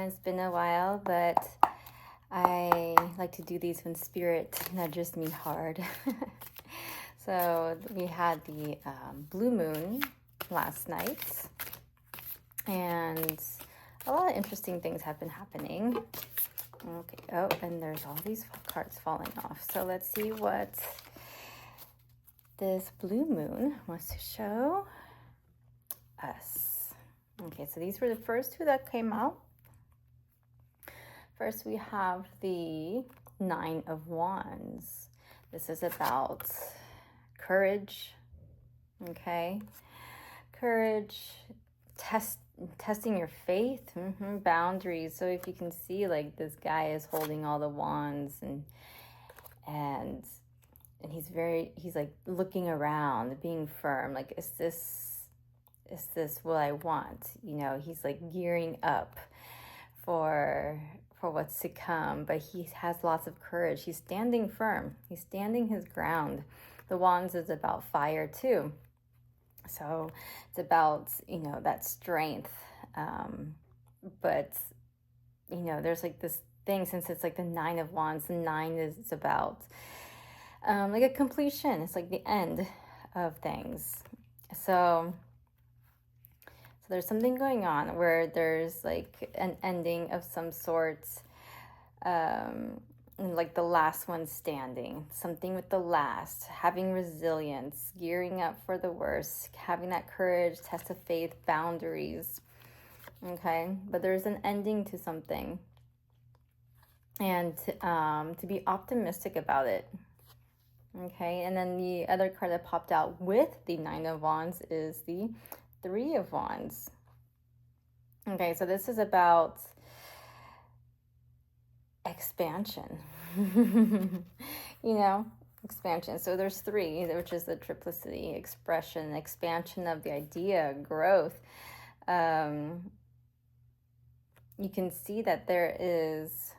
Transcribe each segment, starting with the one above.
It's been a while, but I like to do these when spirit nudges me hard. So we had the blue moon last night, and a lot of interesting things have been happening. Okay, oh, and there's all these cards falling off. So let's see what this blue moon wants to show us. Okay, so these were the first two that came out. First, we have the Nine of Wands. This is about courage, okay? Courage, testing your faith, boundaries. So if you can see, like, this guy is holding all the wands and he's like looking around, being firm, like, is this what I want? You know, he's like gearing up for what's to come, but he has lots of courage. He's standing firm. He's standing his ground. The wands is about fire too. So it's about, you know, that strength. But, you know, there's like this thing, since it's like the Nine of Wands, the nine is about like a completion. It's like the end of things. So there's something going on where there's like an ending of some sort, like the last one standing, something with the last, having resilience, gearing up for the worst, having that courage, test of faith, boundaries. Okay, but there's an ending to something, and to be optimistic about it. Okay, and then the other card that popped out with the Nine of Wands is the Three of Wands. Okay, so this is about expansion. You know, expansion. So there's three, which is the triplicity, expression, expansion of the idea, growth. You can see that there is,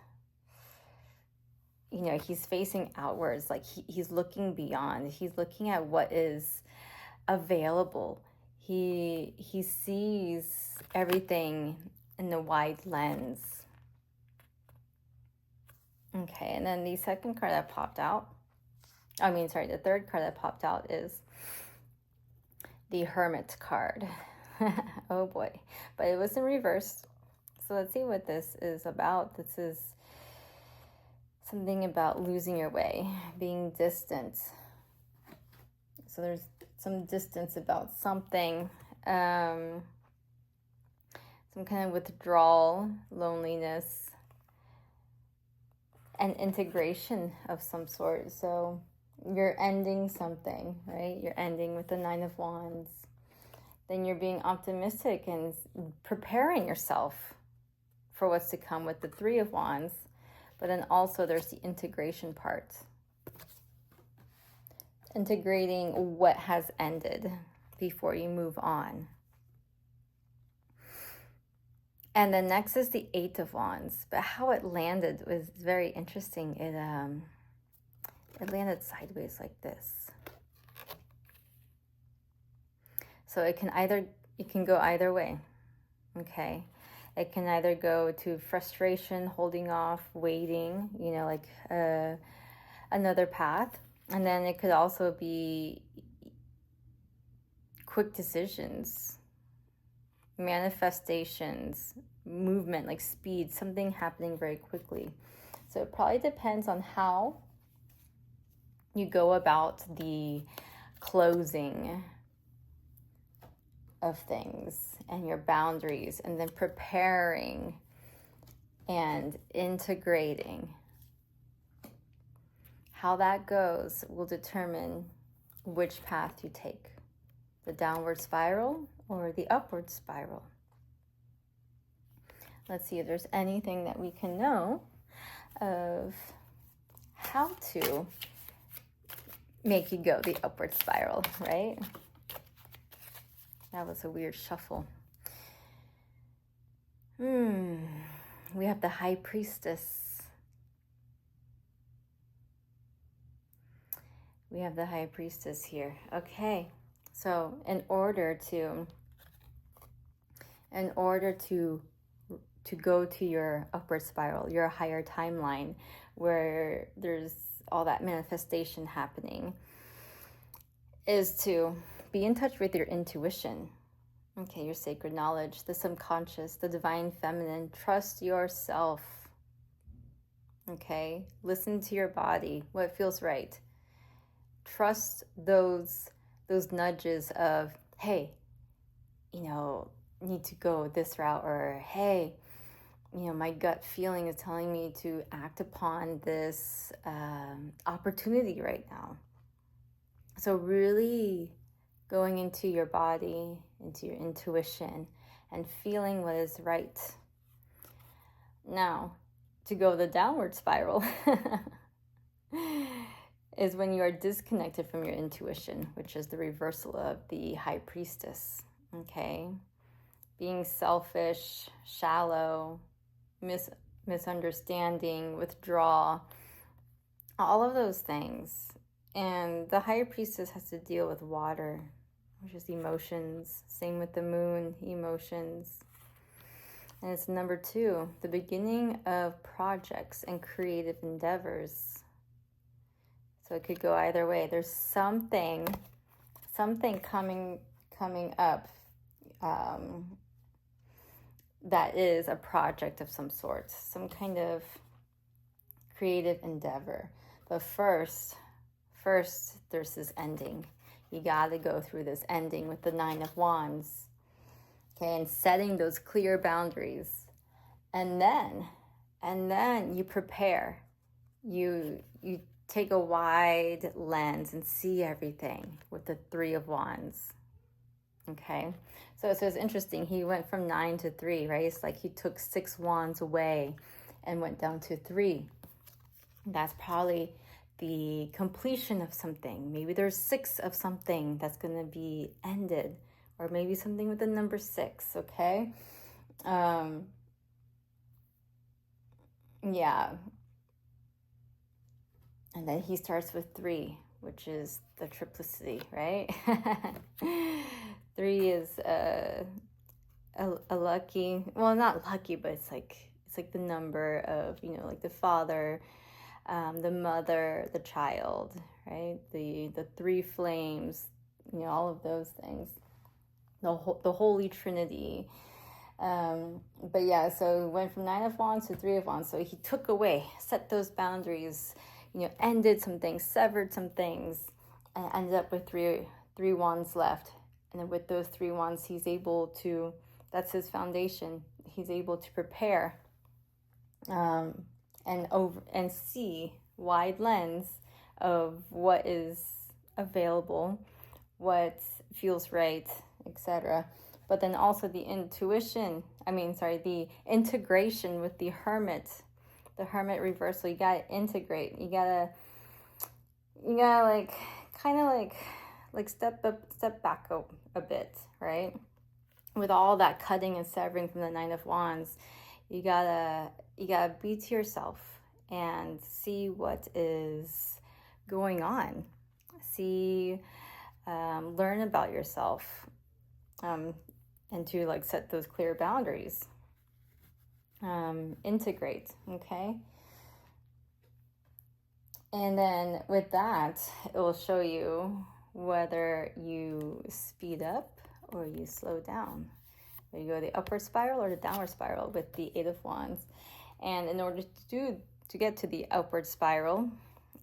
you know, he's facing outwards, like he's looking beyond. He's looking at what is available. He sees everything in the wide lens. Okay, and then the second card that popped out, the third card that popped out is the Hermit card. Oh boy, but it was in reverse. So let's see what this is about. This is something about losing your way, being distant. So there's some distance about something, some kind of withdrawal, loneliness, and integration of some sort. So you're ending something, right? You're ending with the Nine of Wands. Then you're being optimistic and preparing yourself for what's to come with the Three of Wands. But then also there's the integration part. Integrating what has ended before you move on. And then next is the Eight of Wands. But how it landed was very interesting. It landed sideways like this. So it can go either way. Okay. It can either go to frustration, holding off, waiting, you know, like another path. And then it could also be quick decisions, manifestations, movement, like speed, something happening very quickly. So it probably depends on how you go about the closing of things and your boundaries, and then preparing and integrating. How that goes will determine which path you take, the downward spiral or the upward spiral. Let's see if there's anything that we can know of how to make you go the upward spiral, right? That was a weird shuffle. We have the High Priestess. We have the High Priestess here. Okay, so in order to go to your upward spiral, your higher timeline, where there's all that manifestation happening, is to be in touch with your intuition. Okay, your sacred knowledge, the subconscious, the divine feminine. Trust yourself. Okay, listen to your body, what feels right. Trust those nudges of, hey, need to go this route, or hey, my gut feeling is telling me to act upon this opportunity right now. So really going into your body, into your intuition, and feeling what is right. Now, to go the downward spiral is when you are disconnected from your intuition, which is the reversal of the high priestess. Okay, being selfish, shallow, misunderstanding, withdrawal, all of those things. And the higher priestess has to deal with water, which is emotions. Same with the moon, emotions. And it's number 2, the beginning of projects and creative endeavors. So it could go either way. There's something coming up that is a project of some sort, some kind of creative endeavor. But first there's this ending. You got to go through this ending with the 9 of Wands. Okay, and setting those clear boundaries. And then you prepare. You take a wide lens and see everything with the 3 of Wands. Okay, so it's interesting. He went from 9 to 3, right? It's like he took 6 wands away and went down to 3. That's probably the completion of something. Maybe there's 6 of something that's going to be ended, or maybe something with the number 6. Okay, yeah. And then he starts with 3, which is the triplicity, right? 3 is a lucky, well, not lucky, but it's like the number of, like the father, the mother, the child, right? The 3 flames, all of those things, the Holy Trinity. But yeah, so it went from 9 of Wands to 3 of Wands. So he took away, set those boundaries, ended some things, severed some things, and ended up with 3 wands left. And then with those 3 wands, he's able to, that's his foundation. He's able to prepare and see wide lens of what is available, what feels right, etc. But then also the integration with the Hermit. The Hermit reversal, you gotta integrate. You gotta step back a bit, right? With all that cutting and severing from the 9 of Wands, you gotta be to yourself and see what is going on. Learn about yourself, and to set those clear boundaries. Integrate, okay? And then with that, it will show you whether you speed up or you slow down. Whether you go the upward spiral or the downward spiral with the 8 of Wands. And in order to get to the upward spiral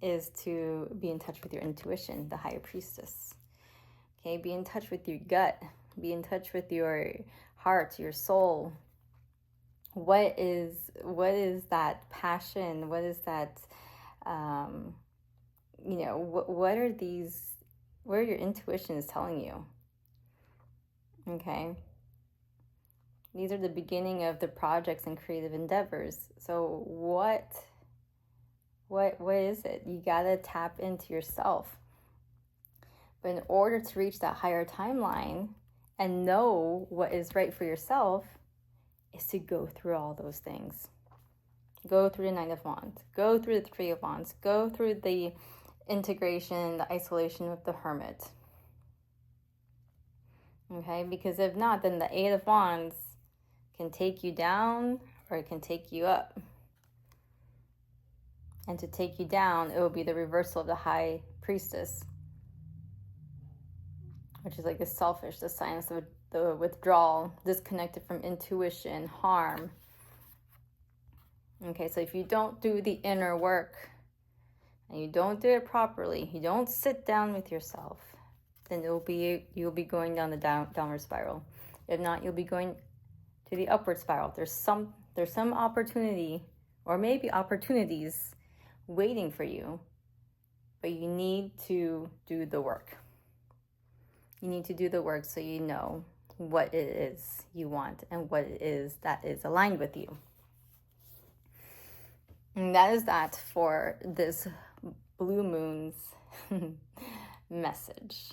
is to be in touch with your intuition, the higher priestess. Okay, be in touch with your gut, be in touch with your heart, your soul. What is that passion? What is that, what are your intuition is telling you? Okay. These are the beginning of the projects and creative endeavors. So what is it? You gotta tap into yourself. But in order to reach that higher timeline and know what is right for yourself, is to go through all those things. Go through the 9 of Wands. Go through the 3 of Wands. Go through the integration, the isolation with the Hermit. Okay, because if not, then the 8 of Wands can take you down or it can take you up. And to take you down, it will be the reversal of the High Priestess, which is like the selfish, the signs of the withdrawal, disconnected from intuition, harm. Okay, so if you don't do the inner work and you don't do it properly, you don't sit down with yourself, then you'll be going down the downward spiral. If not, you'll be going to the upward spiral. There's some opportunity, or maybe opportunities, waiting for you, but you need to do the work. You need to do the work so you know what it is you want and what it is that is aligned with you. And that is that for this blue moon's message.